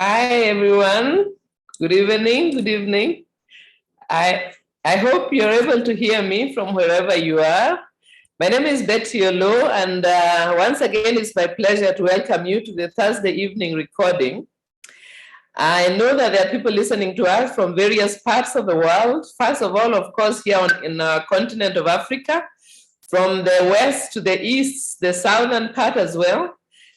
Hi, everyone. Good evening. Good evening. I I hope you're able to hear me from wherever you are. My name is Betty Oloo, and once again, it's my pleasure to welcome you to the Thursday evening recording. I know that there are people listening to us from various parts of the world. First of all, of course, here in our continent of Africa, from the west to the east, the southern part as well,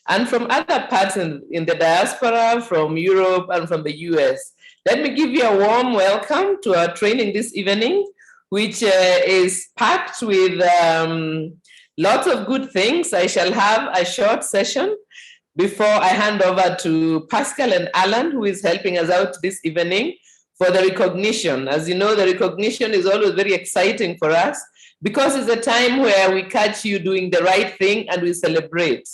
and from other parts in the diaspora, from Europe and from the US. Let me give you a warm welcome to our training this evening, which is packed with lots of good things. I shall have a short session before I hand over to Pascal and Alan, who is helping us out this evening for the recognition. As you know, the recognition is always very exciting for us because it's a time where we catch you doing the right thing and we celebrate.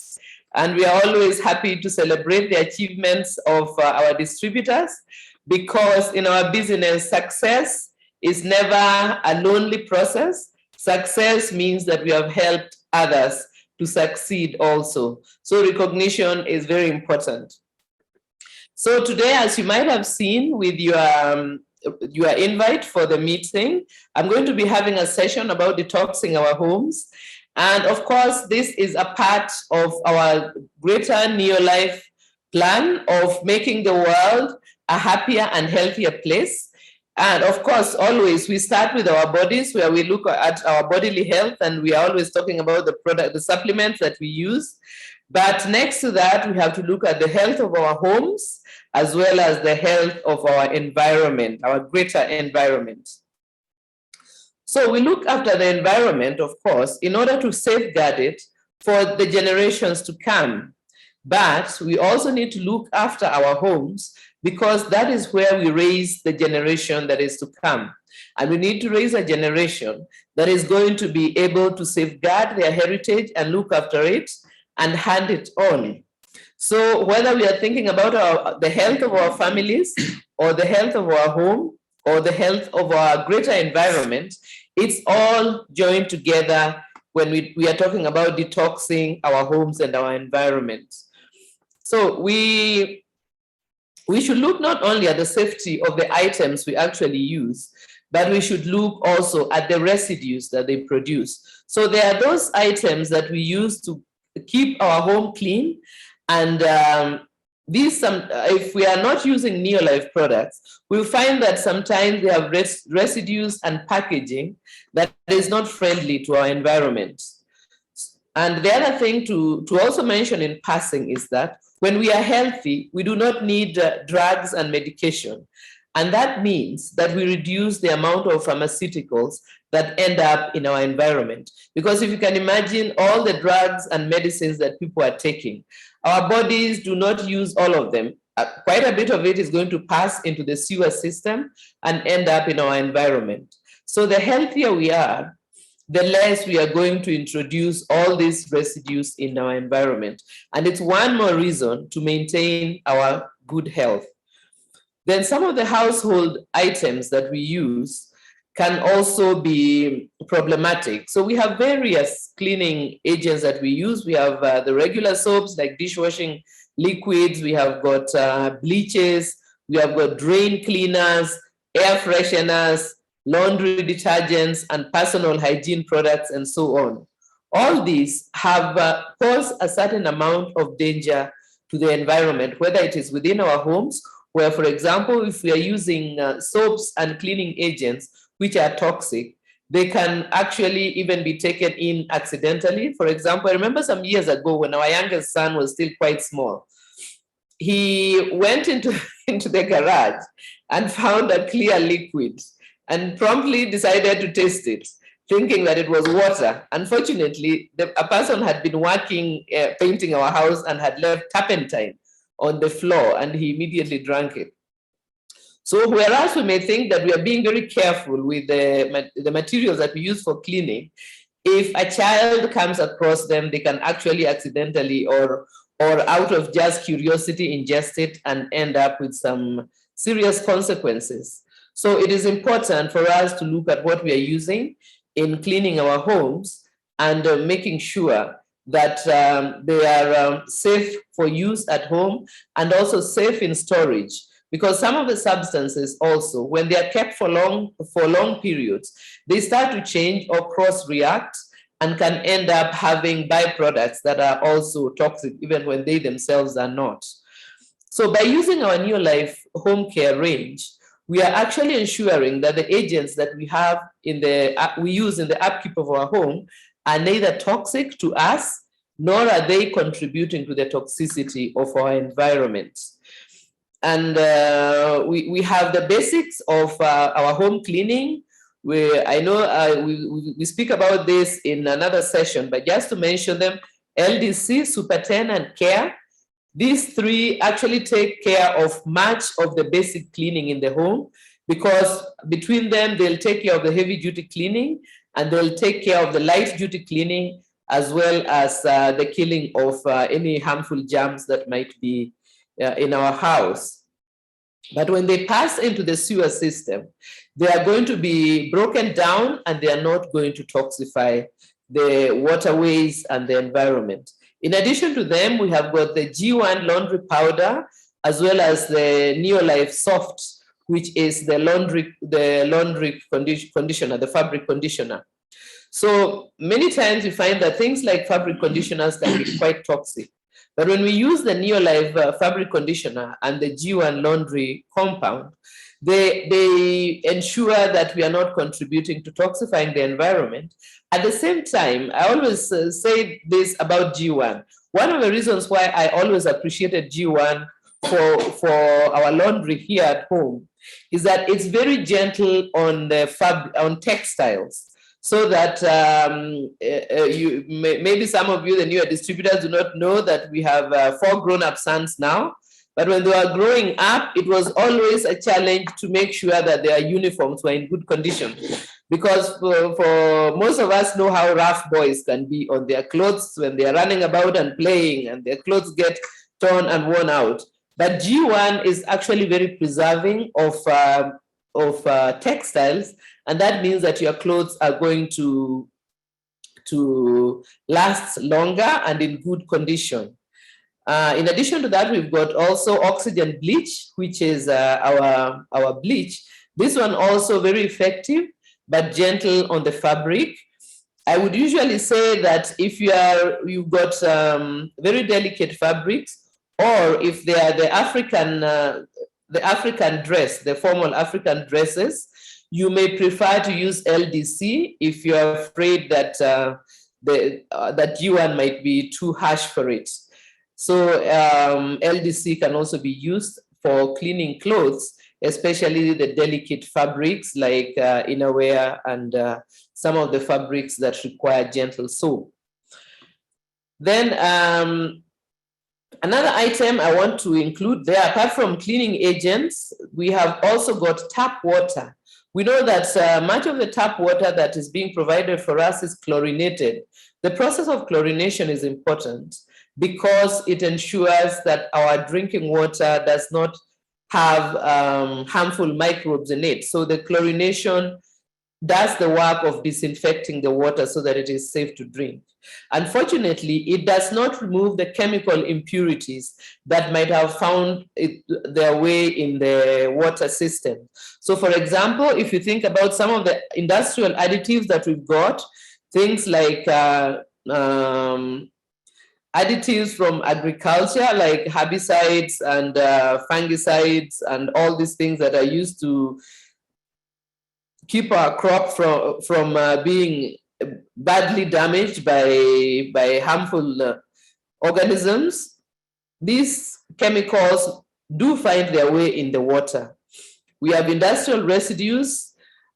And we are always happy to celebrate the achievements of our distributors because in our business, success is never a lonely process. Success means that we have helped others to succeed also. So recognition is very important. So today, as you might have seen with your invite for the meeting, I'm going to be having a session about detoxing our homes. And of course, this is a part of our greater Neolife plan of making the world a happier and healthier place. And of course, always we start with our bodies where we look at our bodily health, and we are always talking about the supplements that we use. But next to that, we have to look at the health of our homes as well as the health of our environment, our greater environment. So we look after the environment, of course, in order to safeguard it for the generations to come. But we also need to look after our homes because that is where we raise the generation that is to come. And we need to raise a generation that is going to be able to safeguard their heritage and look after it and hand it on. So whether we are thinking about the health of our families or the health of our home or the health of our greater environment, it's all joined together when we are talking about detoxing our homes and our environment. So we should look not only at the safety of the items we actually use, but we should look also at the residues that they produce. So there are those items that we use to keep our home clean, and if we are not using Neolife products, we'll find that sometimes they have residues and packaging that is not friendly to our environment. And the other thing to also mention in passing is that when we are healthy, we do not need drugs and medication. And that means that we reduce the amount of pharmaceuticals that end up in our environment. Because if you can imagine all the drugs and medicines that people are taking, our bodies do not use all of them. Quite a bit of it is going to pass into the sewer system and end up in our environment. So the healthier we are, the less we are going to introduce all these residues in our environment. And it's one more reason to maintain our good health. Then some of the household items that we use can also be problematic. So we have various cleaning agents that we use. We have the regular soaps like dishwashing liquids. We have got bleaches. We have got drain cleaners, air fresheners, laundry detergents, and personal hygiene products, and so on. All these have posed a certain amount of danger to the environment, whether it is within our homes, where, for example, if we are using soaps and cleaning agents which are toxic, they can actually even be taken in accidentally. For example, I remember some years ago when our youngest son was still quite small, he went into the garage and found a clear liquid and promptly decided to taste it, thinking that it was water. Unfortunately, a person had been working, painting our house and had left turpentine on the floor, and he immediately drank it. So whereas we may think that we are being very careful with the materials that we use for cleaning, if a child comes across them, they can actually accidentally or out of just curiosity ingest it and end up with some serious consequences. So it is important for us to look at what we are using in cleaning our homes and making sure that they are safe for use at home and also safe in storage. Because some of the substances also, when they are kept for long periods, they start to change or cross-react and can end up having byproducts that are also toxic, even when they themselves are not. So by using our Neolife home care range, we are actually ensuring that the agents that we use in the upkeep of our home are neither toxic to us, nor are they contributing to the toxicity of our environment. And we have the basics of our home cleaning. I know we speak about this in another session, but just to mention them, LDC, Super 10, and Care. These three actually take care of much of the basic cleaning in the home, because between them, they'll take care of the heavy duty cleaning and they'll take care of the light duty cleaning, as well as the killing of any harmful germs that might be in our house. But when they pass into the sewer system, they are going to be broken down and they are not going to toxify the waterways and the environment. In addition to them, we have got the G1 laundry powder, as well as the Neolife Soft, which is the laundry conditioner, the fabric conditioner. So many times we find that things like fabric conditioners can be quite toxic. But when we use the Neolife fabric conditioner and the G1 laundry compound, they ensure that we are not contributing to toxifying the environment. At the same time, I always say this about G1. One of the reasons why I always appreciated G1 for our laundry here at home is that it's very gentle on on textiles. So that maybe some of you, the newer distributors, do not know that we have 4 grown-up sons now. But when they were growing up, it was always a challenge to make sure that their uniforms were in good condition. Because for most of us know how rough boys can be on their clothes when they are running about and playing and their clothes get torn and worn out. But G1 is actually very preserving of textiles, and that means that your clothes are going to last longer and in good condition. In addition to that, we've got also oxygen bleach, which is our bleach. This one also very effective, but gentle on the fabric. I would usually say that if you've got very delicate fabrics, or if they are the African dress, the formal African dresses, you may prefer to use LDC if you're afraid that that G1 might be too harsh for it. So LDC can also be used for cleaning clothes, especially the delicate fabrics like innerwear and some of the fabrics that require gentle soap. Then another item I want to include there, apart from cleaning agents, we have also got tap water. We know that much of the tap water that is being provided for us is chlorinated. The process of chlorination is important because it ensures that our drinking water does not have harmful microbes in it. So the chlorination does the work of disinfecting the water so that it is safe to drink. Unfortunately, it does not remove the chemical impurities that might have found their way in the water system. So for example, if you think about some of the industrial additives that we've got, things like additives from agriculture, like herbicides and fungicides and all these things that are used to keep our crop from being badly damaged by harmful organisms, these chemicals do find their way in the water. We have industrial residues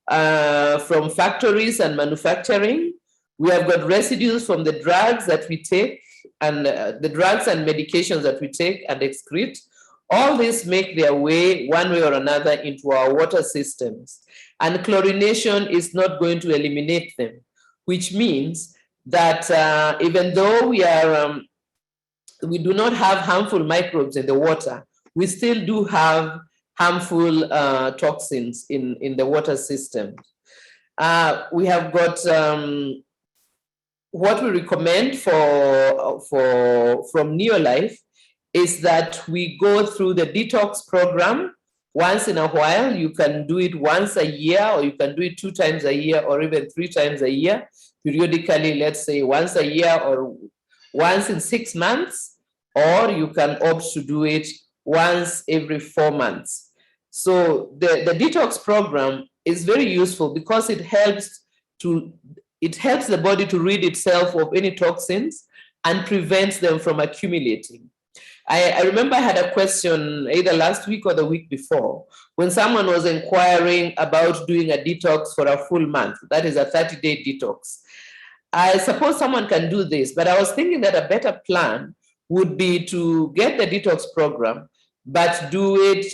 from factories and manufacturing. We have got residues from the drugs that we take and the drugs and medications that we take and excrete. All these make their way one way or another into our water systems. And chlorination is not going to eliminate them, which means that even though we do not have harmful microbes in the water, we still do have harmful toxins in the water system. We have got what we recommend from Neolife is that we go through the detox program once in a while. You can do it once a year, or you can do it 2 times a year, or even 3 times a year, periodically, let's say once a year or once in 6 months, or you can opt to do it once every 4 months. So the detox program is very useful because it helps the body to rid itself of any toxins and prevents them from accumulating. I remember I had a question either last week or the week before when someone was inquiring about doing a detox for a full month. That is a 30-day detox. I suppose someone can do this, but I was thinking that a better plan would be to get the detox program, but do it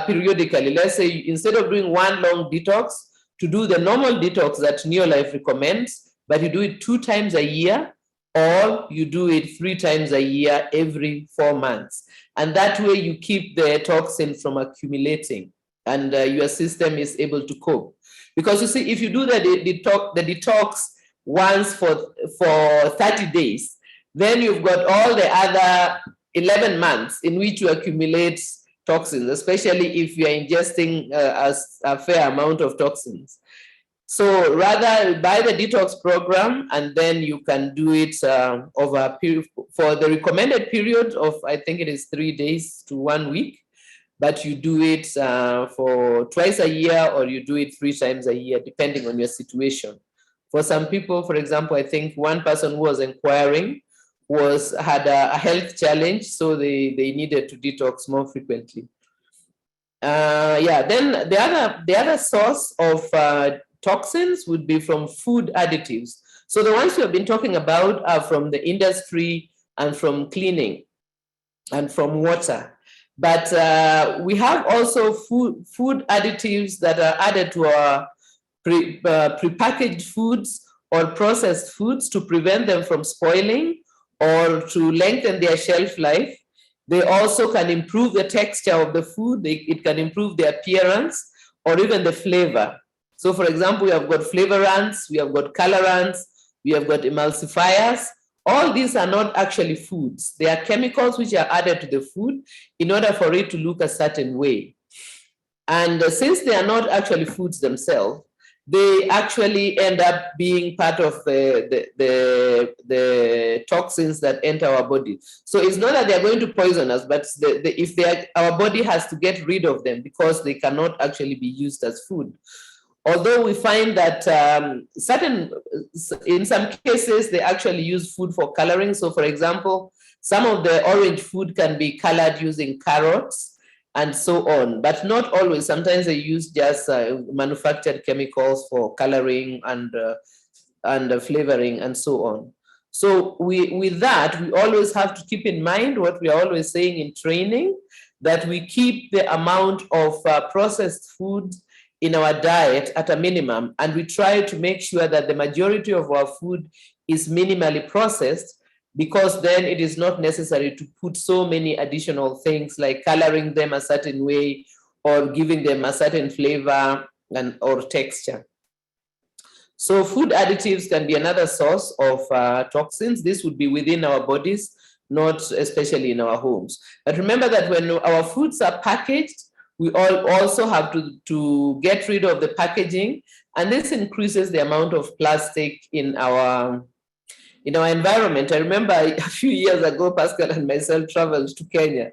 periodically. Let's say instead of doing one long detox, to do the normal detox that Neolife recommends, but you do it 2 times a year, or you do it 3 times a year every 4 months. And that way you keep the toxin from accumulating and your system is able to cope. Because you see, if you do the detox once for 30 days, then you've got all the other 11 months in which you accumulate toxins, especially if you're ingesting a fair amount of toxins. So rather buy the detox program, and then you can do it over a period for the recommended period of, I think it is 3 days to 1 week, but you do it for twice a year, or you do it 3 times a year, depending on your situation. For some people, for example, I think one person who was inquiring had a health challenge, so they needed to detox more frequently. Then the other source of toxins would be from food additives. So the ones we have been talking about are from the industry and from cleaning and from water. But we have also food additives that are added to our prepackaged foods or processed foods to prevent them from spoiling or to lengthen their shelf life. They also can improve the texture of the food. It can improve the appearance or even the flavor. So for example, we have got flavorants, we have got colorants, we have got emulsifiers. All these are not actually foods. They are chemicals which are added to the food in order for it to look a certain way. And since they are not actually foods themselves, they actually end up being part of the toxins that enter our body. So it's not that they're going to poison us, but our body has to get rid of them because they cannot actually be used as food. Although we find that in some cases, they actually use food for coloring. So for example, some of the orange food can be colored using carrots and so on, but not always. Sometimes they use just manufactured chemicals for coloring and flavoring and so on. So with that, we always have to keep in mind what we are always saying in training, that we keep the amount of processed food in our diet at a minimum, and we try to make sure that the majority of our food is minimally processed, because then it is not necessary to put so many additional things like coloring them a certain way or giving them a certain flavor or texture. So food additives can be another source of toxins. This would be within our bodies, not especially in our homes. But remember that when our foods are packaged, we also have to get rid of the packaging, and this increases the amount of plastic in our environment. I remember a few years ago, Pascal and myself traveled to Kenya,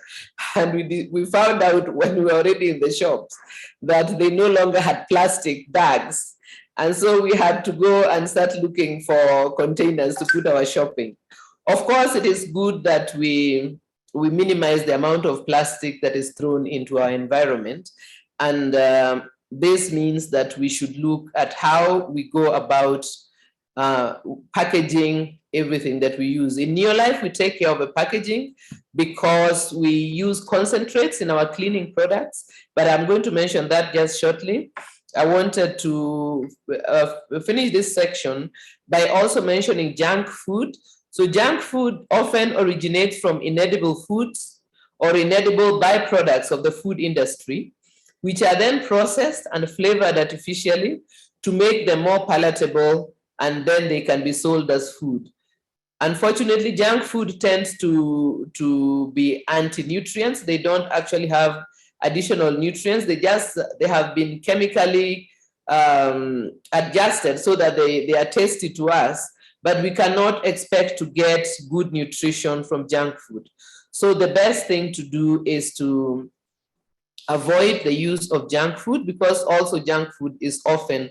and we found out when we were already in the shops that they no longer had plastic bags. And so we had to go and start looking for containers to put our shopping. Of course, it is good that we minimize the amount of plastic that is thrown into our environment. And this means that we should look at how we go about packaging everything that we use. In Neolife, we take care of the packaging because we use concentrates in our cleaning products, but I'm going to mention that just shortly. I wanted to finish this section by also mentioning junk food. So junk food often originates from inedible foods or inedible byproducts of the food industry, which are then processed and flavored artificially to make them more palatable, and then they can be sold as food. Unfortunately, junk food tends to be anti-nutrients. They don't actually have additional nutrients. They have been chemically adjusted so that they are tasty to us, but we cannot expect to get good nutrition from junk food. So the best thing to do is to avoid the use of junk food, because also junk food is often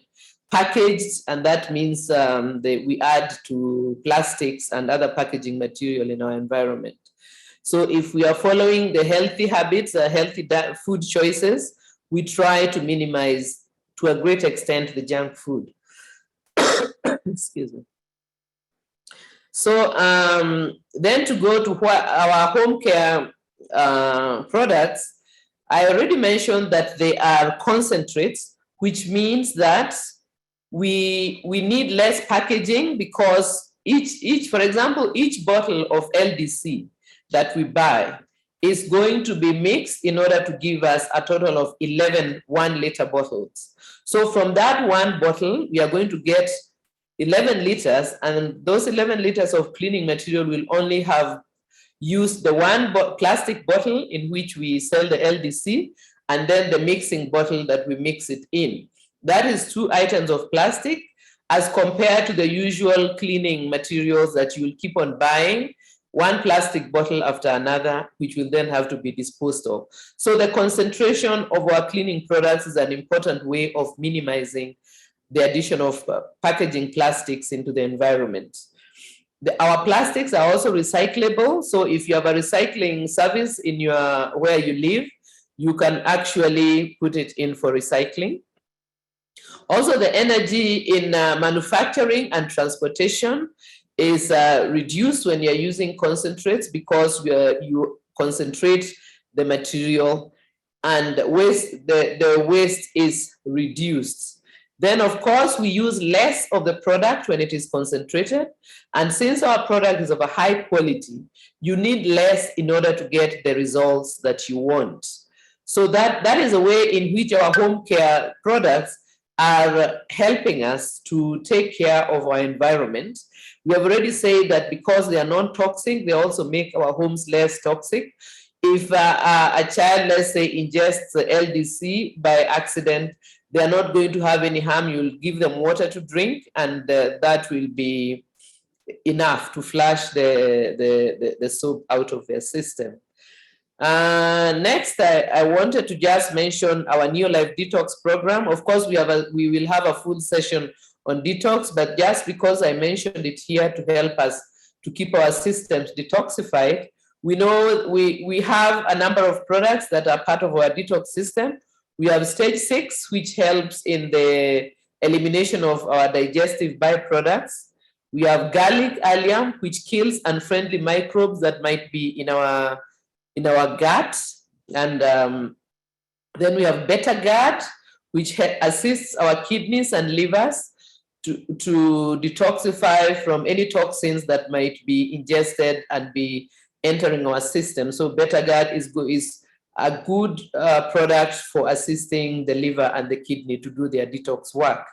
packaged, and that means we add to plastics and other packaging material in our environment. So if we are following the healthy habits, healthy food choices, we try to minimize to a great extent the junk food. Excuse me. So then to go to what our home care products, I already mentioned that they are concentrates, which means that we need less packaging, because for example, each bottle of LDC that we buy is going to be mixed in order to give us a total of 11 1-liter bottles. So from that one bottle, we are going to get 11 liters, and those 11 liters of cleaning material will only have used the one plastic bottle in which we sell the LDC, and then the mixing bottle that we mix it in. That is 2 items of plastic, as compared to the usual cleaning materials that you will keep on buying, one plastic bottle after another, which will then have to be disposed of. So the concentration of our cleaning products is an important way of minimizing the addition of packaging plastics into the environment. Our plastics are also recyclable. So if you have a recycling service in where you live, you can actually put it in for recycling. Also, the energy in manufacturing and transportation is reduced when you're using concentrates, because you concentrate the material, and the waste is reduced. Then, of course, we use less of the product when it is concentrated. And since our product is of a high quality, you need less in order to get the results that you want. So that is a way in which our home care products are helping us to take care of our environment. We have already said that because they are non-toxic, they also make our homes less toxic. If a child, let's say, ingests LDC by accident, they are not going to have any harm. You'll give them water to drink, and that will be enough to flush the soap out of their system. Next, I wanted to just mention our Neolife detox program. Of course, we will have a full session on detox, but just because I mentioned it here to help us to keep our systems detoxified, we know we have a number of products that are part of our detox system. We have stage 6, which helps in the elimination of our digestive byproducts. We have garlic allium, which kills unfriendly microbes that might be in our gut. And then we have beta gut, which assists our kidneys and livers to detoxify from any toxins that might be ingested and be entering our system. So beta gut is a good product for assisting the liver and the kidney to do their detox work.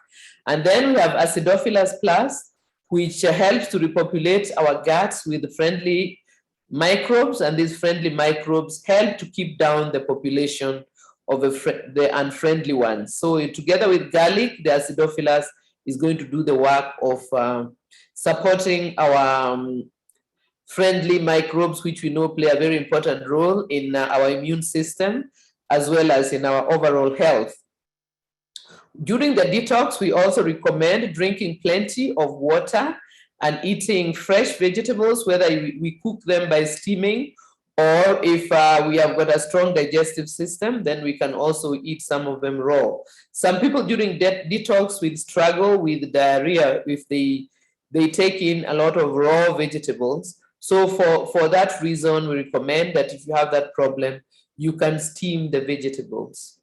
And then we have Acidophilus Plus, which helps to repopulate our guts with friendly microbes, and these friendly microbes help to keep down the population of the unfriendly ones. So together with garlic, the Acidophilus is going to do the work of supporting our friendly microbes, which we know play a very important role in our immune system, as well as in our overall health. During the detox, we also recommend drinking plenty of water and eating fresh vegetables, whether we cook them by steaming, or if we have got a strong digestive system, then we can also eat some of them raw. Some people during detox will struggle with diarrhea if they take in a lot of raw vegetables. So for that reason, we recommend that if you have that problem, you can steam the vegetables.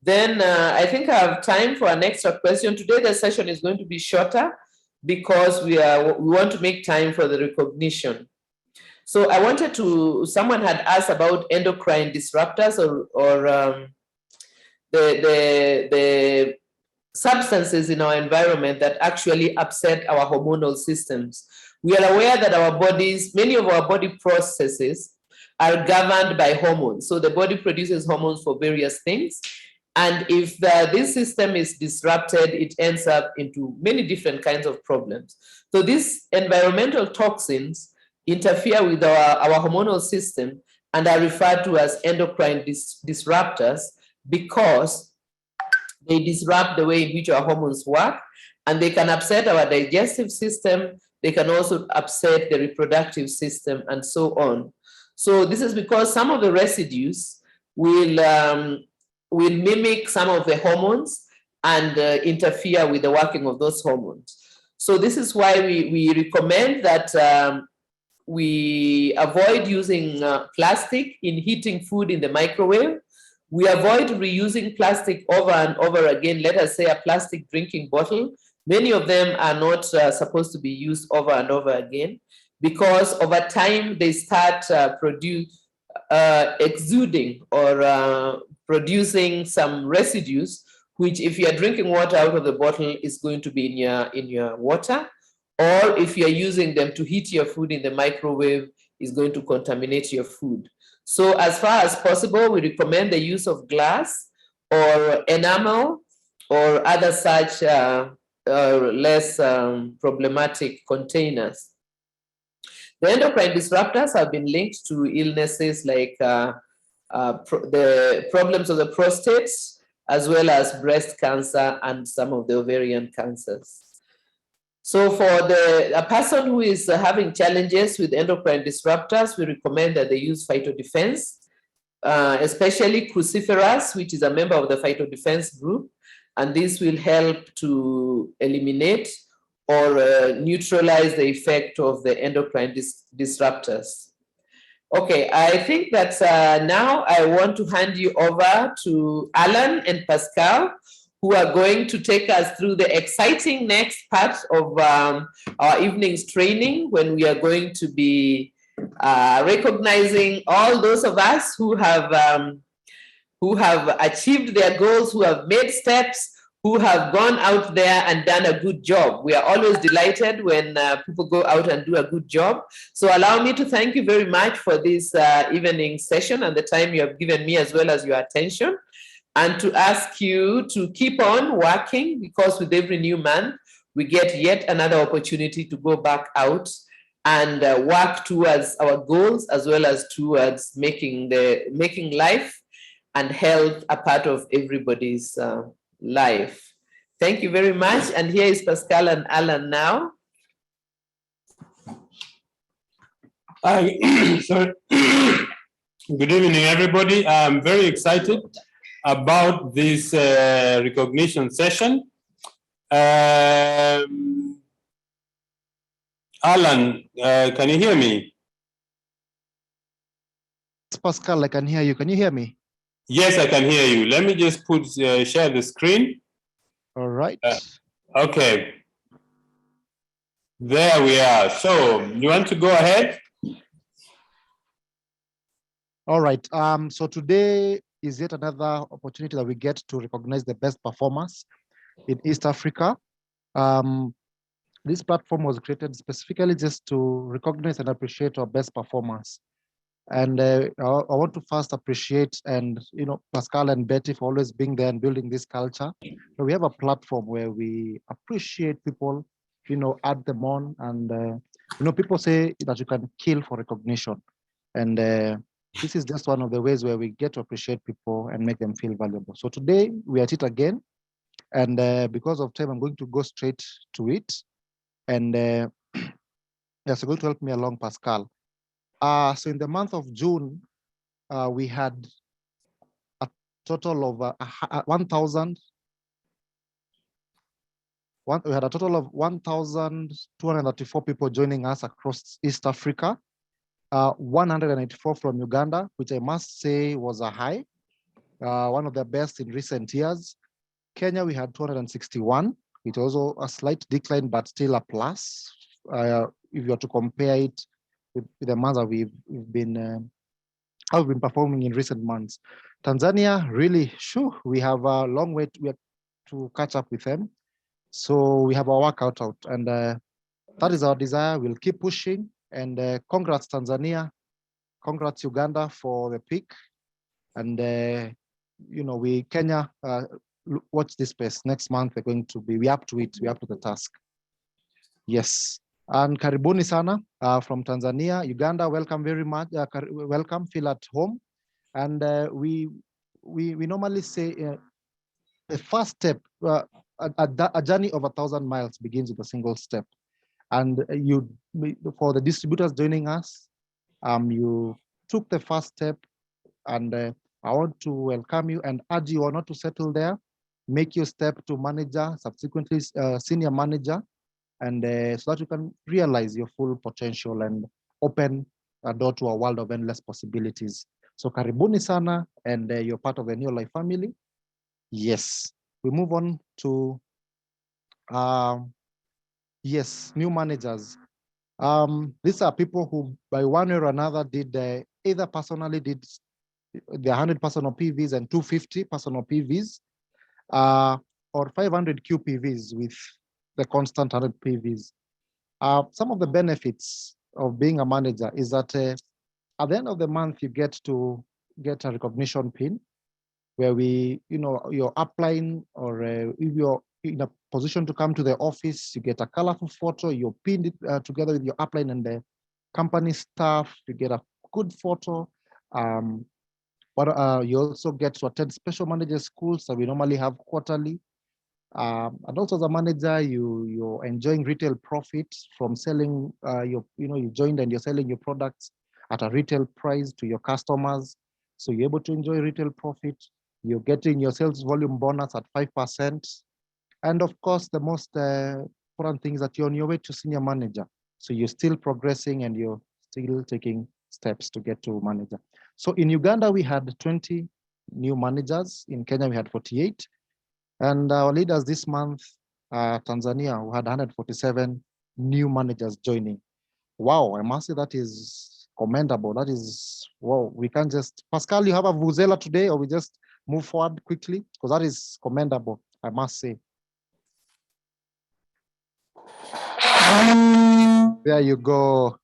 Then I think I have time for an extra question. Today, the session is going to be shorter because we want to make time for the recognition. So I wanted someone had asked about endocrine disruptors or the substances in our environment that actually upset our hormonal systems. We are aware that our bodies, many of our body processes are governed by hormones. So the body produces hormones for various things. And if this system is disrupted, it ends up into many different kinds of problems. So these environmental toxins interfere with our hormonal system and are referred to as endocrine disruptors because they disrupt the way in which our hormones work, and they can upset our digestive system. They can also upset the reproductive system and so on. So this is because some of the residues will mimic some of the hormones and interfere with the working of those hormones. So this is why we recommend that we avoid using plastic in heating food in the microwave. We avoid reusing plastic over and over again. Let us say a plastic drinking bottle. Many of them are not supposed to be used over and over again because over time they start exuding or producing some residues, which if you are drinking water out of the bottle is going to be in your water, or if you're using them to heat your food in the microwave, is going to contaminate your food. So as far as possible, we recommend the use of glass or enamel or other such less problematic containers. The endocrine disruptors have been linked to illnesses like the problems of the prostate, as well as breast cancer and some of the ovarian cancers. So for a person who is having challenges with endocrine disruptors, we recommend that they use phytodefense, especially cruciferous, which is a member of the phytodefense group, and this will help to eliminate or neutralize the effect of the endocrine disruptors. Okay, I think that now I want to hand you over to Alan and Pascal, who are going to take us through the exciting next part of our evening's training, when we are going to be recognizing all those of us who have achieved their goals, who have made steps, who have gone out there and done a good job. We are always delighted when people go out and do a good job. So allow me to thank you very much for this evening session and the time you have given me, as well as your attention, and to ask you to keep on working, because with every new month, we get yet another opportunity to go back out and work towards our goals, as well as towards making life and health a part of everybody's life. Thank you very much. And here is Pascal and Alan now. Sorry. Good evening, everybody. I'm very excited about this recognition session. Alan, can you hear me? Pascal, I can hear you. Can you hear me? Yes, I can hear you. Let me just share the screen. All right. Okay. There we are. So you want to go ahead? All right. So today is yet another opportunity that we get to recognize the best performers in East Africa. This platform was created specifically just to recognize and appreciate our best performers. And I want to first appreciate Pascal and Betty for always being there and building this culture. So we have a platform where we appreciate people, add them on, and people say that you can kill for recognition, and this is just one of the ways where we get to appreciate people and make them feel valuable. So today we are at it again, and because of time, I'm going to go straight to it. And yes, you're going to help me along, Pascal. So in the month of June, we had a total of 1,234 people joining us across East Africa, 184 from Uganda, which I must say was a high, one of the best in recent years. Kenya, we had 261. It was also a slight decline, but still a plus, if you are to compare it with the months that we've been performing in recent months. Tanzania, really, we have a long way to catch up with them. So we have our work out, and That is our desire. We'll keep pushing. And congrats, Tanzania. Congrats, Uganda, for the pick. And, we, Kenya, watch this space. Next month, we're up to it. We're up to the task. Yes. And karibuni sana from Tanzania. Uganda, welcome very much. Welcome, feel at home. And we normally say the first step, a journey of 1,000 miles begins with a single step. And for the distributors joining us, you took the first step, and I want to welcome you and urge you not to settle there. Make your step to manager, subsequently senior manager, and so that you can realize your full potential and open a door to a world of endless possibilities. So karibuni sana, and you're part of the Neolife family. Yes, we move on to yes, new managers. These are people who, by one way or another, did either personally did the 100 personal PVs and 250 personal PVs, or 500 QPVs with the constant 100 PVs. Some of the benefits of being a manager is that at the end of the month, you get to get a recognition pin where your upline, or if you're in a position to come to the office, you get a colorful photo, you pinned it together with your upline and the company staff, you get a good photo. But you also get to attend special manager schools that we normally have quarterly. And also as a manager, you're enjoying retail profits from selling you joined and you're selling your products at a retail price to your customers. So you're able to enjoy retail profit. You're getting your sales volume bonus at 5%. And of course, the most important thing is that you're on your way to senior manager. So you're still progressing and you're still taking steps to get to manager. So in Uganda, we had 20 new managers. In Kenya, we had 48. And our leaders this month, Tanzania, we had 147 new managers joining. Wow, I must say that is commendable. That is, wow, we can't just, Pascal, you have a vuvuzela today, or we just move forward quickly? Because that is commendable, I must say. There you go.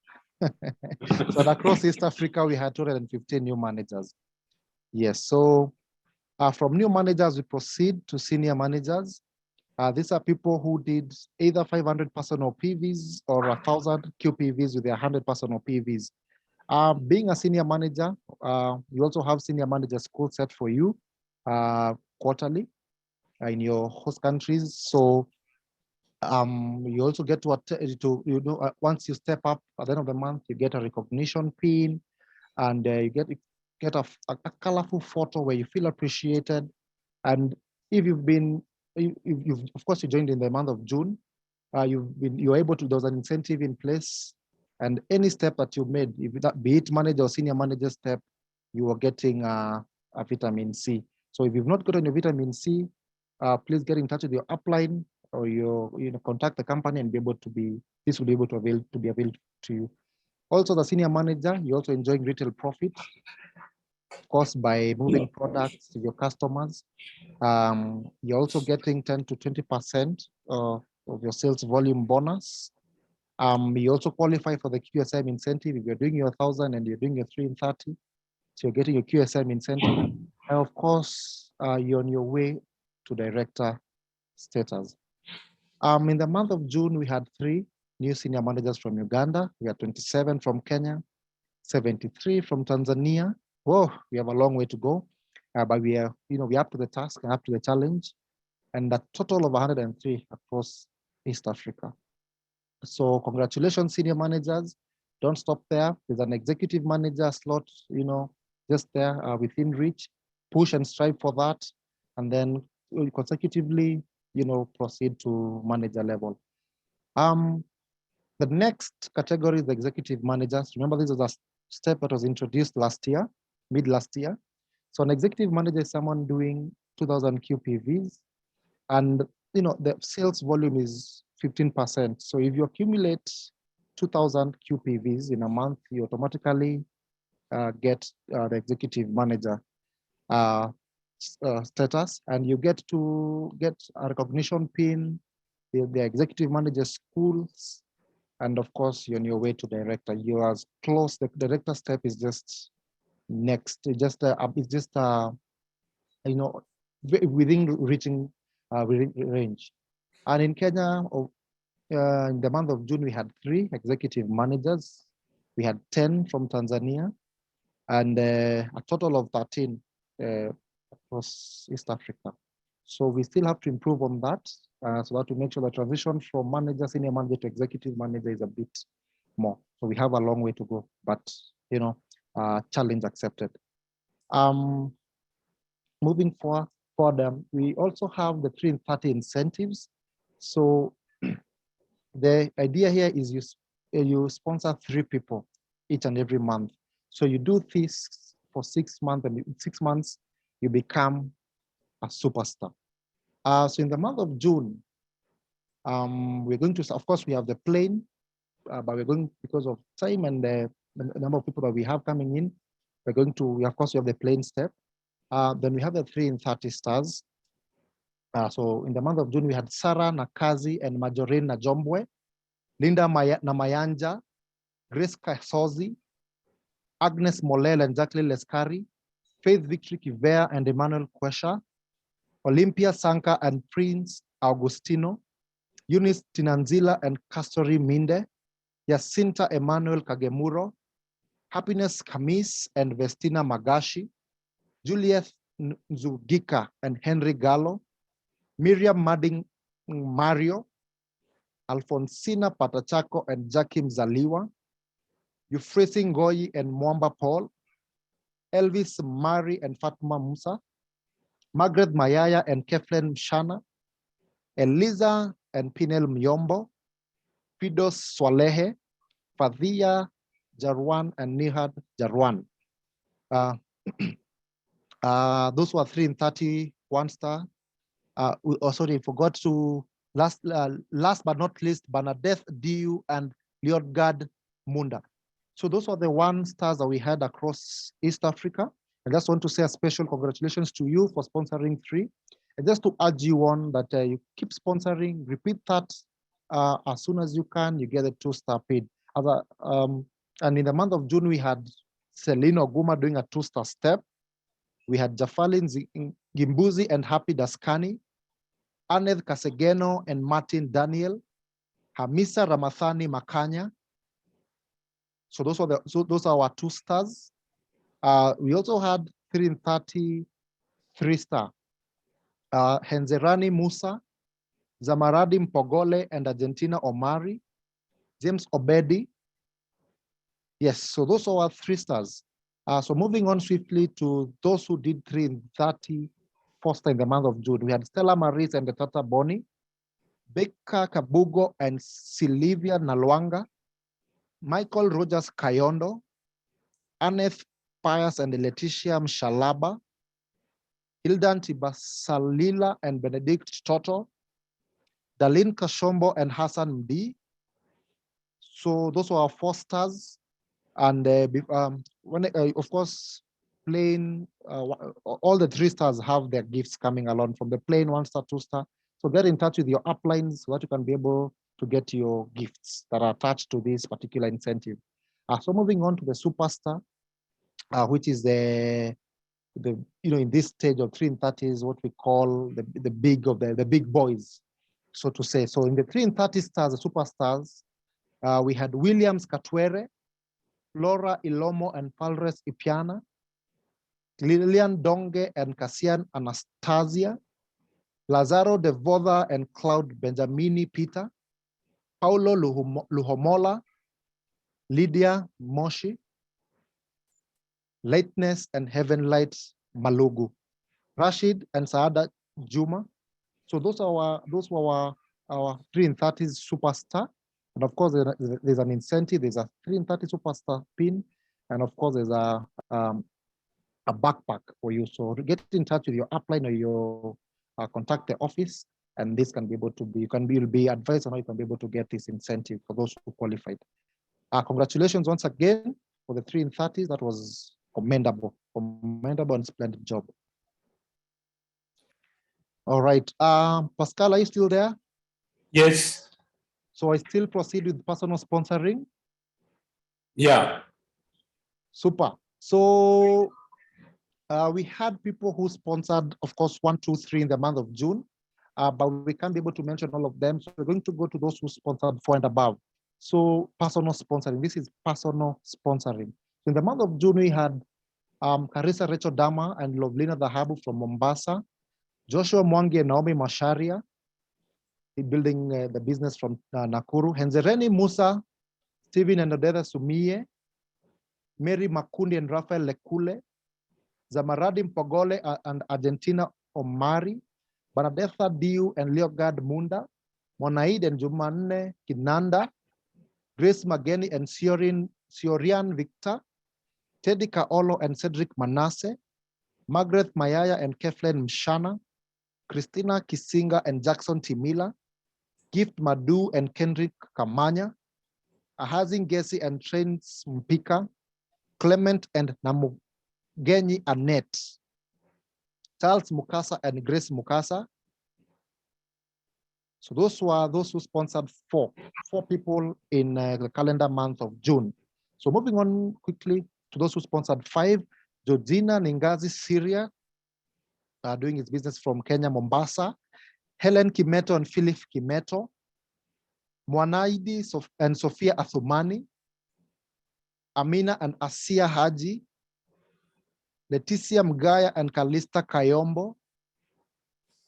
So across East Africa, we had 215 new managers. Yes, so from new managers, we proceed to senior managers. These are people who did either 500 personal PVs or 1,000 QPVs with their 100 personal PVs. Being a senior manager, you also have senior manager school set for you quarterly in your host countries. So you also get to once you step up at the end of the month, you get a recognition pin, and you get a colorful photo where you feel appreciated. And if you've of course you joined in the month of June, you're able to, there's an incentive in place, and any step that you made, if that be it manager or senior manager step, you are getting a vitamin C. So if you've not gotten your vitamin C, please get in touch with your upline, or contact the company and this will be able to be available to you. Also, the senior manager, you're also enjoying retail profit, of course, by moving products to your customers. You're also getting 10 to 20% of your sales volume bonus. You also qualify for the QSM incentive if you're doing your 1,000 and you're doing your 3 and 30. So you're getting your QSM incentive. And of course, you're on your way to director status. In the month of June, we had 3 new senior managers from Uganda. We had 27 from Kenya, 73 from Tanzania. Whoa, we have a long way to go, but we're up to the task and up to the challenge, and a total of 103 across East Africa. So congratulations, senior managers. Don't stop there. There's an executive manager slot, just there within reach. Push and strive for that, and then consecutively, proceed to manager level. The next category is the executive managers. Remember, this is a step that was introduced mid last year. So an executive manager is someone doing 2,000 QPVs, and the sales volume is 15%. So if you accumulate 2,000 QPVs in a month, you automatically get the executive manager status, and you get to get a recognition pin, the executive manager schools, And of course, you're on your way to director. You are close. The director step is just next. It's just within reaching range. And in Kenya, in the month of June, we had 3 executive managers. We had 10 from Tanzania, and a total of 13 across East Africa. So we still have to improve on that, so that to make sure the transition from manager, senior manager to executive manager is a bit more. So we have a long way to go, but challenge accepted. Moving forward, we also have the 3 and 30 incentives. So the idea here is you sponsor 3 people each and every month. So you do this for 6 months, and in 6 months you become a superstar. So in the month of June, we're going to, of course, we have the plane, but we're going, because of time and the number of people that we have coming in, we're going to, of course, we have the plane step. Then we have the 3 and 30 stars. So in the month of June, we had Sarah Nakazi and Majorine Najombwe, Linda Namayanja, Grace Kasozi, Agnes Molel and Jacqueline Leskari, Faith Victory Kivea and Emmanuel Kwesha, Olympia Sanka and Prince Augustino, Eunice Tinanzila and Castori Minde, Jacinta Emmanuel Kagemuro, Happiness Kamis and Vestina Magashi, Juliet Nzugika and Henry Gallo, Miriam Mading Mario, Alfonsina Patachako and Jakim Zaliwa, Euphrasie Ngoyi and Mwamba Paul, Elvis Mari and Fatma Musa, Margaret Mayaya and Keflen Mshana, Eliza and Pinel Myombo, Fidos Swalehe, Fadhia Jarwan and Nihad Jarwan. Those were 3 and 30 1-star. Sorry, forgot to last but not least, Bernadette Diu and Leodgard Munda. So those are the 1-stars that we had across East Africa. I just want to say a special congratulations to you for sponsoring 3. And just to urge you on that you keep sponsoring, repeat that as soon as you can, you get a 2-star paid. And in the month of June, we had Celine Oguma doing a 2-star step. We had Jafalin Gimbuzi and Happy Daskani, Aneth Kasegeno and Martin Daniel, Hamisa Ramathani Makanya. So those are our 2-stars. We also had 3 and 30 3-star. Henzerani Musa, Zamaradi Mpogole and Argentina Omari, James Obedi. Yes, so those are our 3-stars. So moving on swiftly to those who did 3 and 30 4-star in the month of June. We had Stella Maris and Tata Boni, Becca Kabugo and Silvia Nalwanga, Michael Rogers Kayondo, Aneth Pius and Letitia Mshalaba, Hildan Tibasalila and Benedict Toto, Dalin Kashombo and Hassan Mdi. So those were our 4-stars. And of course, plain, all the 3-stars have their gifts coming along from the plain 1-star, 2-star. So get in touch with your uplines so that you can be able to get your gifts that are attached to this particular incentive. So moving on to the superstar, which is the in this stage of 3 and 30 is what we call the big boys, so to say. So in the 3 and 30 stars, the superstars, we had Williams Katwere, Laura Ilomo and Falres Ipiana, Lilian Donge and Cassian Anastasia, Lazaro Devoda and Cloud Benjamini Peter, Paulo Luhomola, Lydia Moshi, Lightness and Heaven Lights Malugu, Rashid and Saada Juma. So those were our 3 and 30 superstar. And of course, there's an incentive. There's a 3 and 30 superstar pin. And of course, there's a backpack for you. So get in touch with your upline or your contact the office. And this can be able to be, you'll be advised on how you can be able to get this incentive for those who qualified. Congratulations once again for the 3 and 30s. That was commendable and splendid job. All right, Pascal, are you still there? Yes. So I still proceed with personal sponsoring. Yeah. Super. So we had people who sponsored, of course, 1, 2, 3 in the month of June, but we can't be able to mention all of them. So we're going to go to those who sponsored 4 and above. So personal sponsoring, this is personal sponsoring. So in the month of June, we had Carissa Rachel Dama and Lovlina Dhahabu from Mombasa, Joshua Mwangi and Naomi Masharia, building the business from Nakuru, Henzereni Musa, Stephen and Odetha Sumie, Mary Makundi and Raphael Lekule, Zamaradi Mpogole and Argentina Omari, Banadetha Diu and Leogard Munda, Monaid and Jumanne Kinanda, Grace Mageni and Siorian Victor, Teddy Kaolo and Cedric Manasse, Margaret Mayaya and Keflen Mshana, Christina Kisinga and Jackson Timila, Gift Madu and Kendrick Kamanya, Ahazin Gesi and Trent Mpika, Clement and Namugenyi Annette, Charles Mukasa and Grace Mukasa. So those who sponsored four people in the calendar month of June. So moving on quickly to those who sponsored 5, Georgina Ningazi Syria, doing his business from Kenya, Mombasa, Helen Kimeto and Philip Kimeto, Mwanaidi and Sophia Athumani, Amina and Asia Haji, Leticia Mgaya and Kalista Kayombo,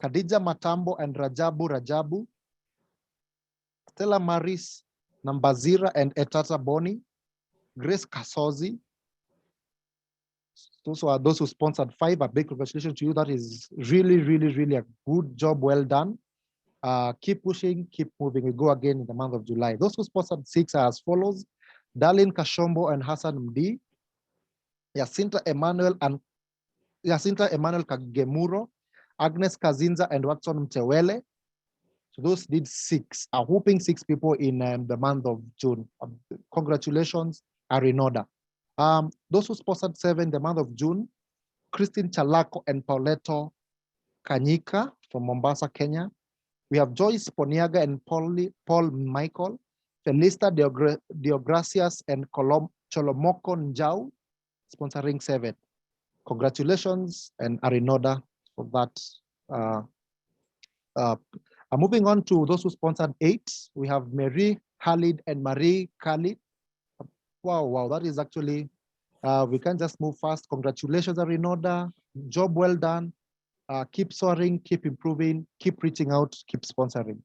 Khadija Matambo and Rajabu, Stella Maris Nambazira and Etata Boni, Grace Kasozi. Those are those who sponsored 5. A big congratulations to you. That is really, really, really a good job. Well done. Keep pushing, keep moving. We go again in the month of July. Those who sponsored 6 are as follows: Darlene Kashombo and Hassan Mdi, Jacinta Emmanuel Kagemuro, Agnes Kazinza and Watson Mtewele. So those did 6, a whooping 6 people in the month of June. Congratulations, are in order. Those who sponsored 7 the month of June: Christine Chalako and Pauletto Kanyika from Mombasa, Kenya. We have Joyce Poniaga and Paul Michael, Felista Deogracias and Cholomoko Njau, sponsoring 7. Congratulations and are in order for that. Moving on to those who sponsored 8, we have Mary Khalid and Marie Khalid. Wow, that is actually, we can just move fast. Congratulations are in order. Job well done. Keep soaring, keep improving, keep reaching out, keep sponsoring.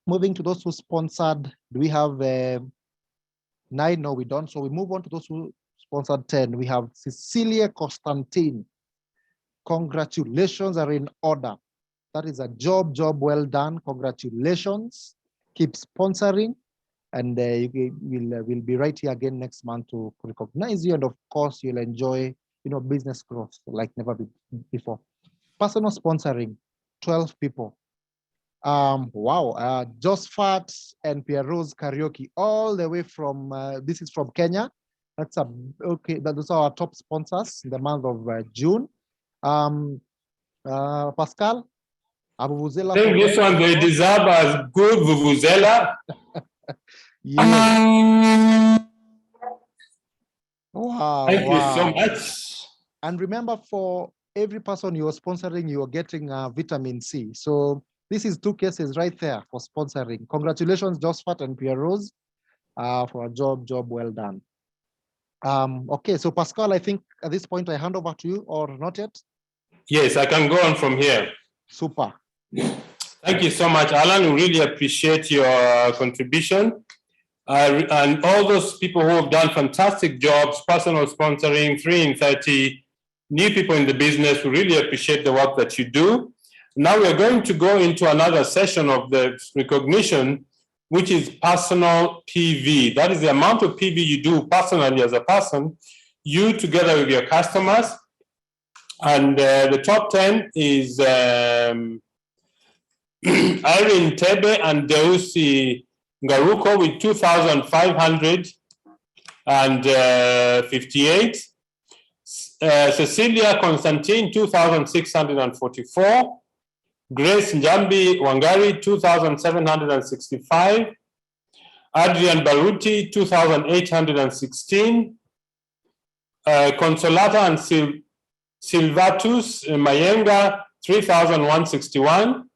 Moving to those who sponsored, do we have 9? No, we don't. So we move on to those who sponsored 10. We have Cecilia Constantine. Congratulations are in order. That is a job well done. Congratulations. Keep sponsoring, and we'll be right here again next month to recognize you, and of course you'll enjoy business growth like never before. Personal sponsoring, 12 people. Wow, Josephat and Pierrose Karaoke, all the way from this is from Kenya. That's okay. Those are our top sponsors in the month of June. Pascal, I think this one they deserve as good vuvuzela. Yeah. Wow. Thank you so much. And remember, for every person you're sponsoring, you're getting vitamin C. So this is 2 cases right there for sponsoring. Congratulations, Josephat and Pierrose, for a job well done. Okay, so Pascal, I think at this point I hand over to you, or not yet? Yes, I can go on from here. Super. Thank you so much, Alan. We really appreciate your contribution. And all those people who have done fantastic jobs, personal sponsoring, 3 in 30, new people in the business, we really appreciate the work that you do. Now we're going to go into another session of the recognition, which is personal PV. That is the amount of PV you do personally as a person, you together with your customers. And the top 10 is Irene Tebe and Deusi Ngaruko with 2,558. Cecilia Constantine, 2,644. Grace Njambi Wangari, 2,765. Adrian Baruti, 2,816. Consolata and Silvatus Mayenga, 3,161.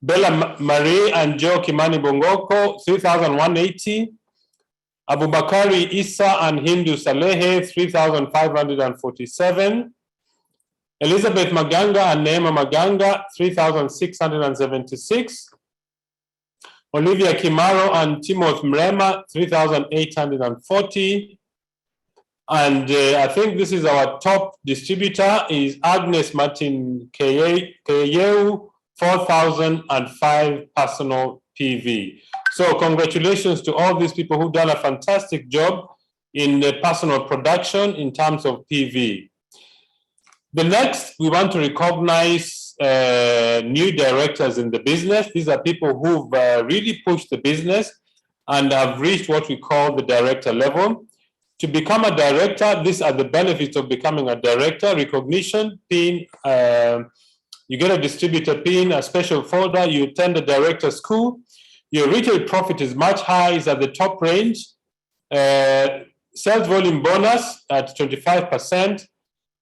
Bella Marie and Joe Kimani Bongoko, 3,180. Abubakari Issa and Hindu Salehe, 3,547. Elizabeth Maganga and Neema Maganga, 3,676. Olivia Kimaro and Timothy Mrema, 3,840. And I think this is our top distributor, is Agnes Martin Keyeu, 4,005 personal PV. So congratulations to all these people who've done a fantastic job in the personal production in terms of PV. The next, we want to recognize new directors in the business. These are people who've really pushed the business and have reached what we call the director level. To become a director, these are the benefits of becoming a director: recognition, pin, you get a distributor pin, a special folder, you attend a director school, your retail profit is much higher, is at the top range, sales volume bonus at 25%,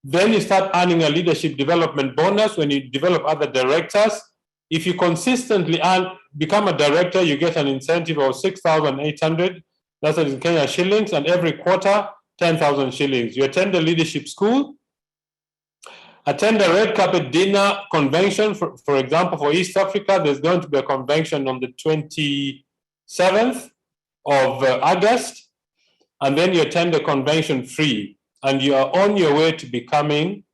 then you start earning a leadership development bonus when you develop other directors. If you consistently become a director, you get an incentive of 6,800, that's in Kenya shillings, and every quarter, 10,000 shillings. You attend the leadership school, attend a red carpet dinner convention. For example, for East Africa, there's going to be a convention on the 27th of August, and then you attend the convention free, and you are on your way to becoming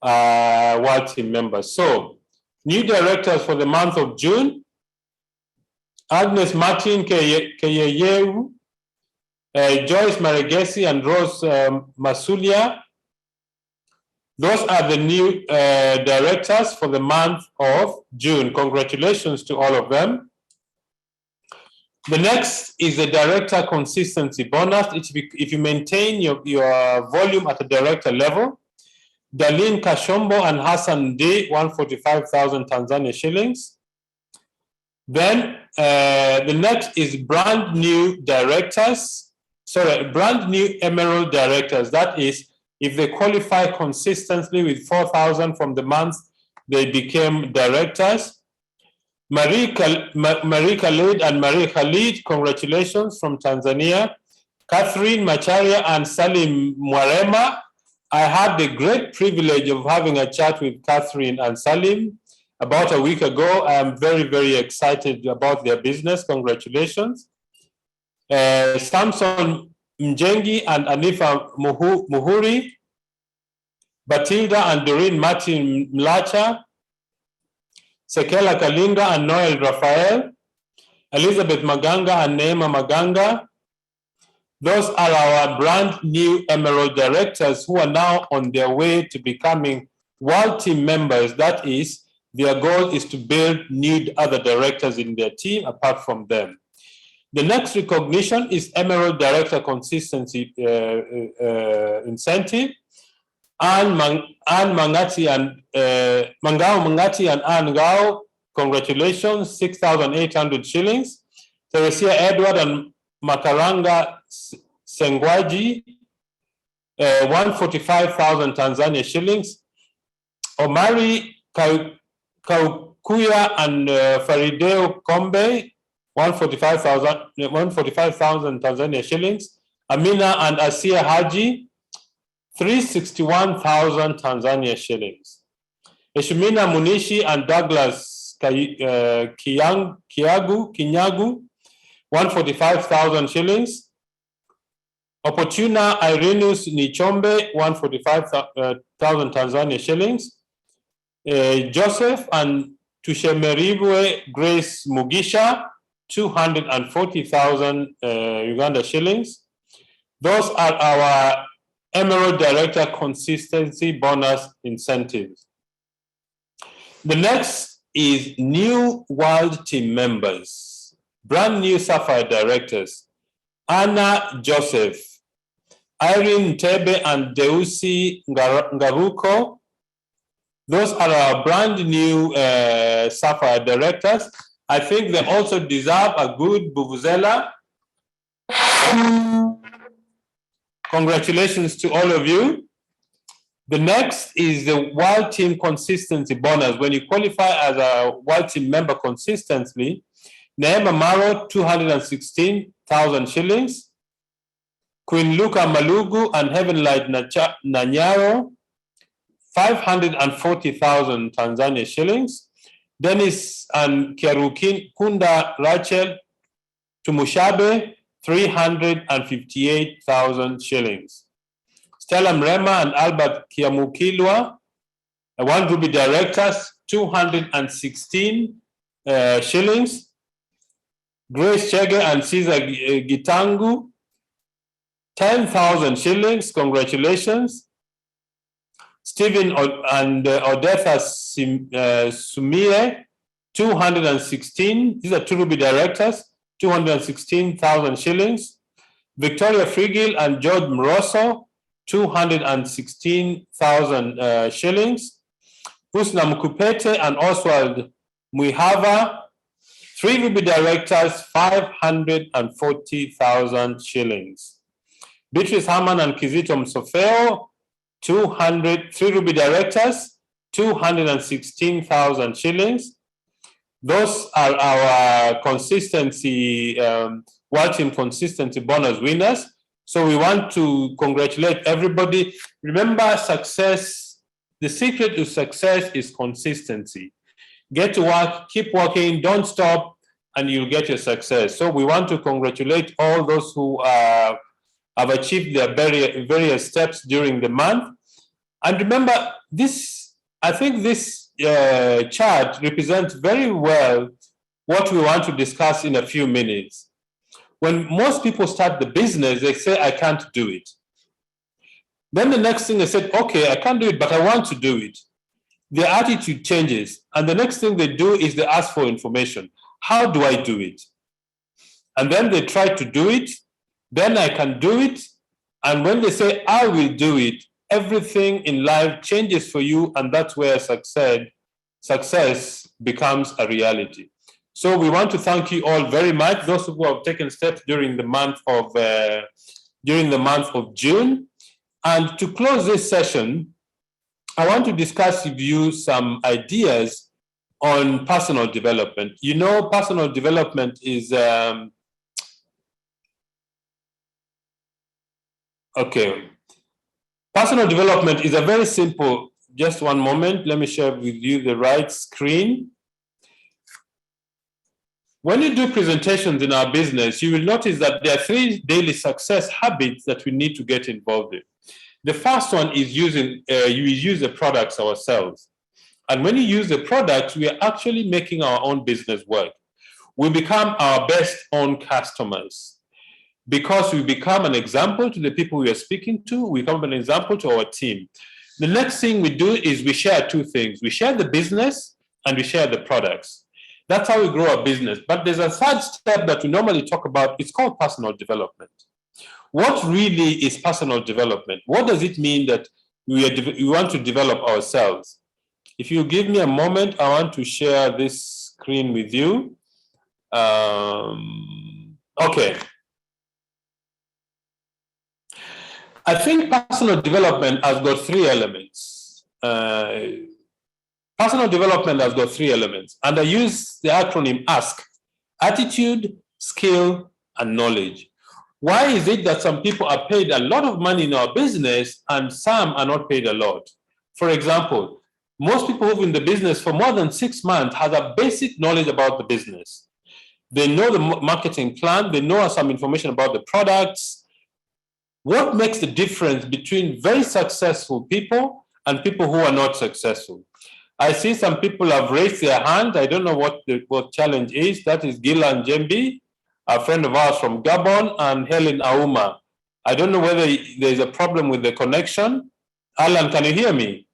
a World Team member. So, new directors for the month of June: Agnes Martin Keyeu, Joyce Maregesi and Rose Masulia. Those are the new directors for the month of June. Congratulations to all of them. The next is the director consistency bonus. If you maintain your volume at the director level. Darlene Kashombo and Hassan D, 145,000 Tanzania shillings. Then the next is brand new emerald directors. That is, if they qualify consistently with 4,000 from the month they became directors. Marie Khalid and Marie Khalid, congratulations from Tanzania. Catherine Macharia and Salim Mwarema. I had the great privilege of having a chat with Catherine and Salim about a week ago. I am very, very excited about their business. Congratulations. Samson Mjengi and Anifa Muhuri, Batilda and Doreen Martin Mlacha, Sekela Kalinga and Noel Raphael, Elizabeth Maganga and Neema Maganga. Those are our brand new Emerald directors who are now on their way to becoming World Team members. That is, their goal is to build new other directors in their team apart from them. The next recognition is Emerald Director Consistency Incentive. Anne Mangati and Mangao Mangati and Anne Ngao, congratulations, 6,800 shillings. Teresia Edward and Makaranga Sengwaji, 145,000 Tanzania shillings. Omari Kaukuya and Farideo Kombe, 145,000 Tanzania shillings. Amina and Asia Haji, 361,000 Tanzania shillings. Eshimina Munishi and Douglas Kinyagu, 145,000 shillings. Opportuna Irenus Nichombe, 145,000 Tanzania shillings. Joseph and Tushemeribwe Grace Mugisha, 240,000 Uganda shillings. Those are our Emerald Director Consistency Bonus Incentives. The next is new World Team members, brand new Sapphire Directors: Anna Joseph, Irene Tebe and Deusi Ngaruko, Those are our brand new Sapphire directors. I think they also deserve a good vuvuzela. Congratulations to all of you. The next is the World Team Consistency Bonus. When you qualify as a World Team member consistently, Neema Maro, 216,000 shillings. Queen Luca Malugu and Heaven Light Nanyaro, 540,000 Tanzania shillings. Dennis and Kunda Rachel Tumushabe, 358,000 shillings. Stella Mrema and Albert Kiamukilwa, 1 Ruby directors, 216 shillings. Grace Chege and Caesar Gitangu, 10,000 shillings. Congratulations. Stephen and Odetha Sumie, 216. These are 2 Ruby directors, 216,000 shillings. Victoria Frigil and George Mroso, 216,000 shillings. Husna Mkupete and Oswald Muihava, 3 Ruby directors, 540,000 shillings. Beatrice Haman and Kizito Msofeo, 3 Ruby directors, 216,000 shillings. Those are our consistency, World Team Consistency Bonus winners. So we want to congratulate everybody. Remember, success, the secret to success is consistency. Get to work, keep working, don't stop, and you'll get your success. So we want to congratulate all those who have achieved their various steps during the month. And remember, I think this chart represents very well what we want to discuss in a few minutes. When most people start the business, they say, I can't do it. Then the next thing they said, okay, I can't do it, but I want to do it. Their attitude changes. And the next thing they do is they ask for information. How do I do it? And then they try to do it. Then I can do it. And when they say, I will do it, everything in life changes for you. And that's where success becomes a reality. So we want to thank you all very much, those who have taken steps during the month of June. And to close this session, I want to discuss with you some ideas on personal development. You know, personal development is Personal development is a very simple. Just one moment. Let me share with you the right screen. When you do presentations in our business, you will notice that there are 3 daily success habits that we need to get involved in. The first one is you use the products ourselves. And when you use the products, we are actually making our own business work. We become our best own customers because we become an example to the people we are speaking to. We become an example to our team. The next thing we do is we share 2 things. We share the business and we share the products. That's how we grow our business. But there's a third step that we normally talk about. It's called personal development. What really is personal development? What does it mean that we want to develop ourselves? If you give me a moment, I want to share this screen with you. Okay. I think personal development has got 3 elements. Personal development has got 3 elements, and I use the acronym ASK: attitude, skill, and knowledge. Why is it that some people are paid a lot of money in our business and some are not paid a lot? For example, most people who've been in the business for more than 6 months have a basic knowledge about the business. They know the marketing plan, they know some information about the products. What makes the difference between very successful people and people who are not successful? I see some people have raised their hand. I don't know what the challenge is. That is Gilan Jembi, a friend of ours from Gabon, and Helen Auma. I don't know whether there's a problem with the connection. Alan, can you hear me?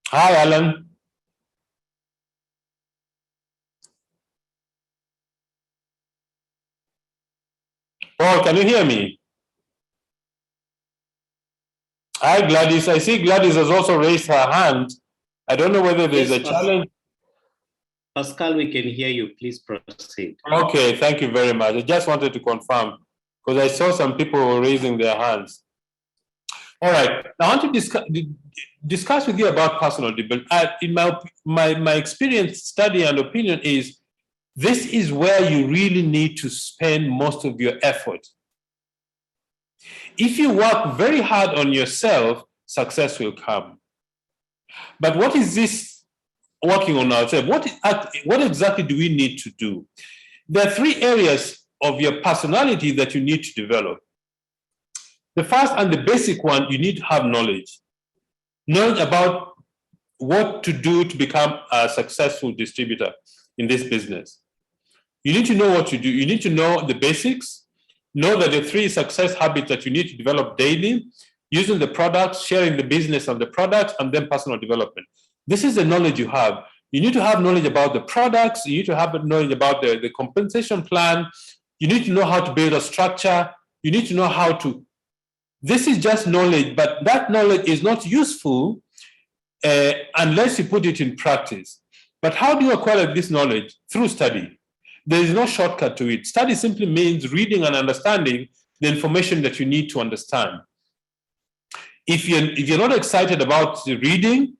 Hi, Alan. Paul, can you hear me? Hi, Gladys. I see Gladys has also raised her hand. I don't know whether there's a challenge. Pascal, we can hear you. Please proceed. Okay, thank you very much. I just wanted to confirm because I saw some people raising their hands. All right, I want to discuss with you about personal development. In my experience, study, and opinion is this is where you really need to spend most of your effort. If you work very hard on yourself, success will come. But what is this working on ourselves? What exactly do we need to do? There are 3 areas of your personality that you need to develop. The first and the basic one, you need to have knowledge. Knowledge about what to do to become a successful distributor in this business. You need to know what you do. You need to know the basics, know that the 3 success habits that you need to develop daily, using the products, sharing the business of the products, and then personal development. This is the knowledge you have. You need to have knowledge about the products. You need to have knowledge about the compensation plan. You need to know how to build a structure. You need to know how to. This is just knowledge, but that knowledge is not useful unless you put it in practice. But how do you acquire this knowledge? Through study. There is no shortcut to it. Study simply means reading and understanding the information that you need to understand. If you're not excited about reading,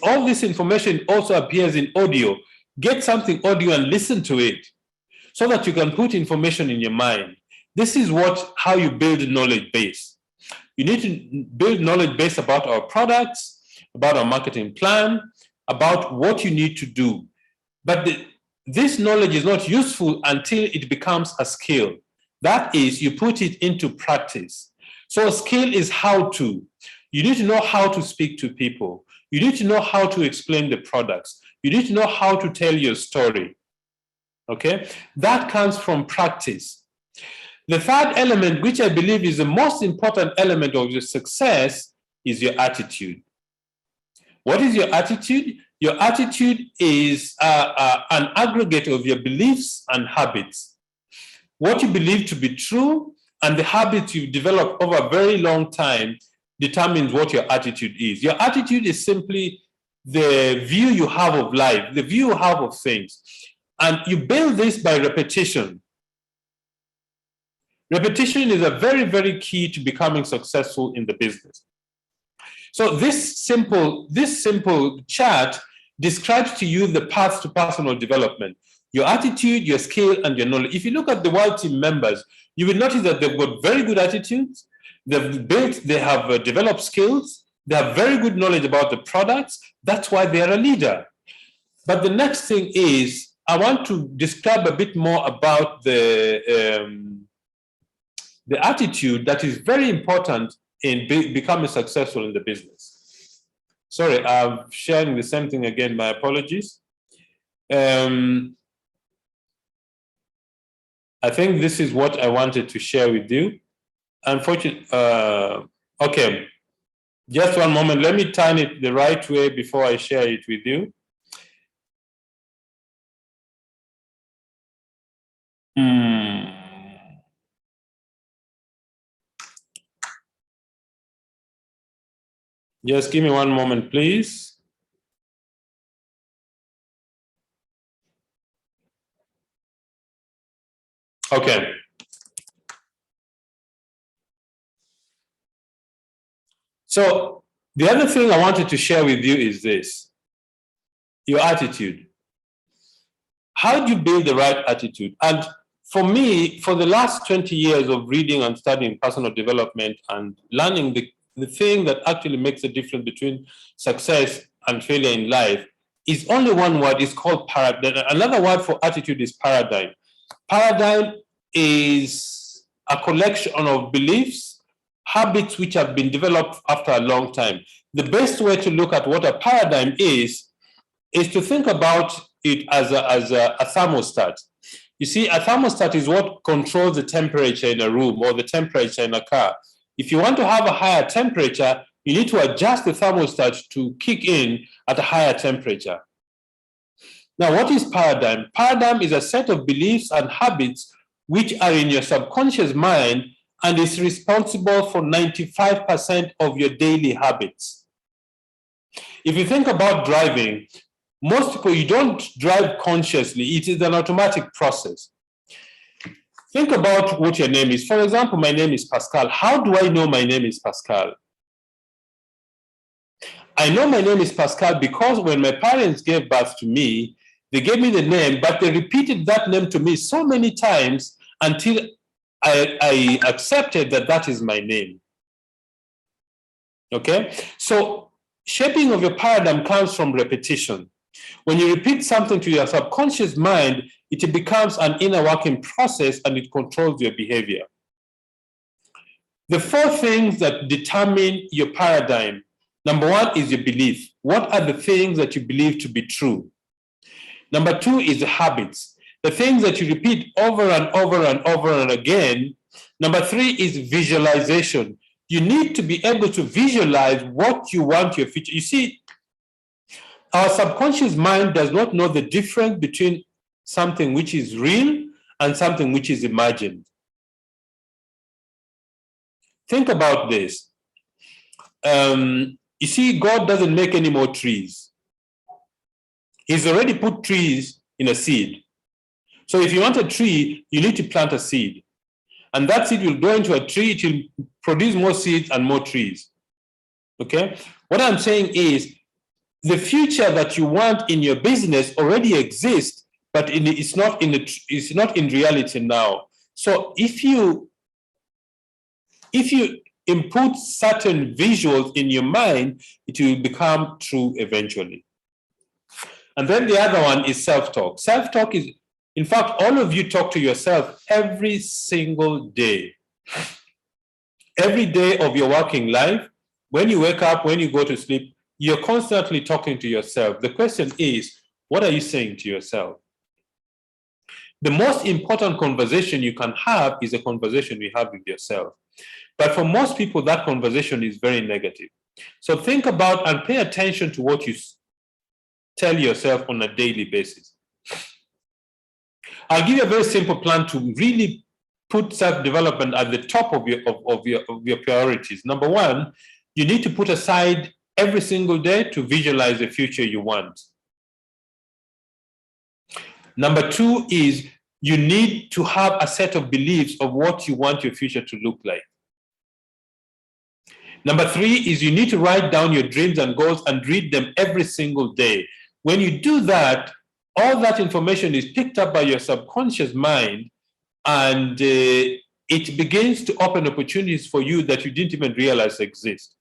all this information also appears in audio. Get something audio and listen to it so that you can put information in your mind. This is how you build a knowledge base. You need to build knowledge base about our products, about our marketing plan, about what you need to do. But this knowledge is not useful until it becomes a skill. That is, you put it into practice. So a skill is how to. You need to know how to speak to people. You need to know how to explain the products. You need to know how to tell your story. Okay? That comes from practice. The third element, which I believe is the most important element of your success, is your attitude. What is your attitude? Your attitude is an aggregate of your beliefs and habits. What you believe to be true and the habits you've developed over a very long time determines what your attitude is. Your attitude is simply the view you have of life, the view you have of things. And you build this by repetition. Repetition is a very, very key to becoming successful in the business. So this simple chart describes to you the path to personal development, your attitude, your skill, and your knowledge. If you look at the Wild Team members, you will notice that they've got very good attitudes, they have developed skills, they have very good knowledge about the products. That's why they are a leader. But the next thing is, I want to describe a bit more about the attitude that is very important in becoming successful in the business. Sorry, I'm sharing the same thing again, my apologies. I think this is what I wanted to share with you. Unfortunately, okay, just one moment. Let me turn it the right way before I share it with you. Just give me one moment, please. Okay. So the other thing I wanted to share with you is this, your attitude. How do you build the right attitude? And for me, for the last 20 years of reading and studying personal development and learning the thing that actually makes a difference between success and failure in life is only one word. It's called paradigm. Another word for attitude is paradigm. Paradigm is a collection of beliefs, habits which have been developed after a long time. The best way to look at what a paradigm is to think about it as a thermostat. You see, a thermostat is what controls the temperature in a room or the temperature in a car. If you want to have a higher temperature, you need to adjust the thermostat to kick in at a higher temperature. Now, what is paradigm? Paradigm is a set of beliefs and habits which are in your subconscious mind and is responsible for 95% of your daily habits. If you think about driving, most people, you don't drive consciously. It is an automatic process. Think about what your name is. For example, my name is Pascal. How do I know my name is Pascal? I know my name is Pascal because when my parents gave birth to me, they gave me the name, but they repeated that name to me so many times until I accepted that that is my name. Okay? So shaping of your paradigm comes from repetition. When you repeat something to your subconscious mind, it becomes an inner working process and it controls your behavior. The four things that determine your paradigm. Number one is your belief. What are the things that you believe to be true? Number two is the habits, the things that you repeat over and over and over and again. Number three is visualization. You need to be able to visualize what you want your future. You see, our subconscious mind does not know the difference between something which is real and something which is imagined. Think about this. You see, God doesn't make any more trees. He's already put trees in a seed. So if you want a tree, you need to plant a seed. And that seed will grow into a tree, it will produce more seeds and more trees. Okay? What I'm saying is, the future that you want in your business already exists, but it's not in reality now. So if you input certain visuals in your mind, it will become true eventually. And then the other one is self-talk. Self-talk is, in fact, all of you talk to yourself every single day. Every day of your working life, when you wake up, when you go to sleep, you're constantly talking to yourself. The question is, what are you saying to yourself? The most important conversation you can have is a conversation you have with yourself. But for most people, that conversation is very negative. So think about and pay attention to what you tell yourself on a daily basis. I'll give you a very simple plan to really put self-development at the top of your priorities. Number one, you need to put aside every single day to visualize the future you want. Number two is you need to have a set of beliefs of what you want your future to look like. Number three is you need to write down your dreams and goals and read them every single day. When you do that, all that information is picked up by your subconscious mind, and it begins to open opportunities for you that you didn't even realize exist.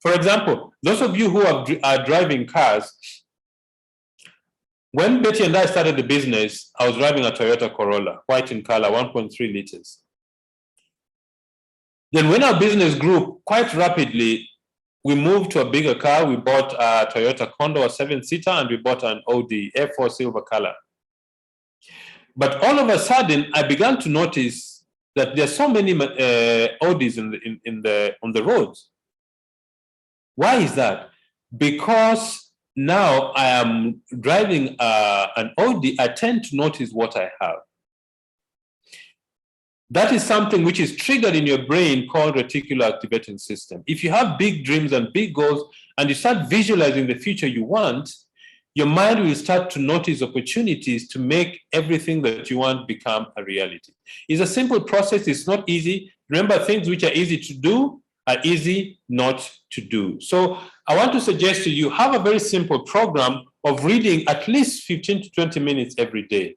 For example, those of you who are driving cars, when Betty and I started the business, I was driving a Toyota Corolla, white in color, 1.3 liters. Then when our business grew quite rapidly, we moved to a bigger car. We bought a Toyota Condor, a 7-seater, and we bought an Audi A4 silver color. But all of a sudden, I began to notice that there are so many Audis on the roads. Why is that? Because now I am driving an Audi, I tend to notice what I have. That is something which is triggered in your brain called reticular activating system. If you have big dreams and big goals and you start visualizing the future you want, your mind will start to notice opportunities to make everything that you want become a reality. It's a simple process. It's not easy. Remember, things which are easy to do are easy not to do. So I want to suggest to you, have a very simple program of reading at least 15 to 20 minutes every day.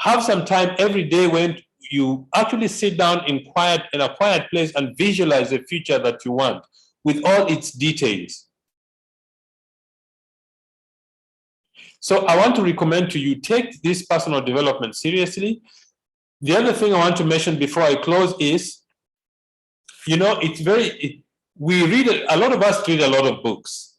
Have some time every day when you actually sit down in a quiet place and visualize the future that you want with all its details. So I want to recommend to you, take this personal development seriously. The other thing I want to mention before I close is, a lot of us read a lot of books.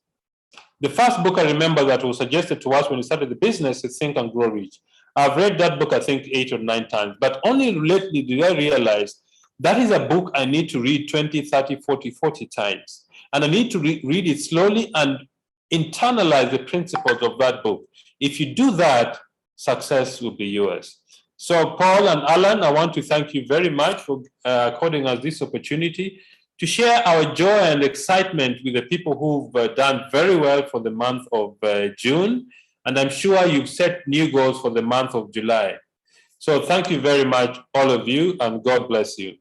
The first book I remember that was suggested to us when we started the business is Think and Grow Rich. I've read that book, I think, 8 or 9 times, but only lately did I realize that is a book I need to read 20, 30, 40 times. And I need to read it slowly and internalize the principles of that book. If you do that, success will be yours. So Paul and Alan, I want to thank you very much for according us this opportunity to share our joy and excitement with the people who've done very well for the month of June. And I'm sure you've set new goals for the month of July. So thank you very much, all of you, and God bless you.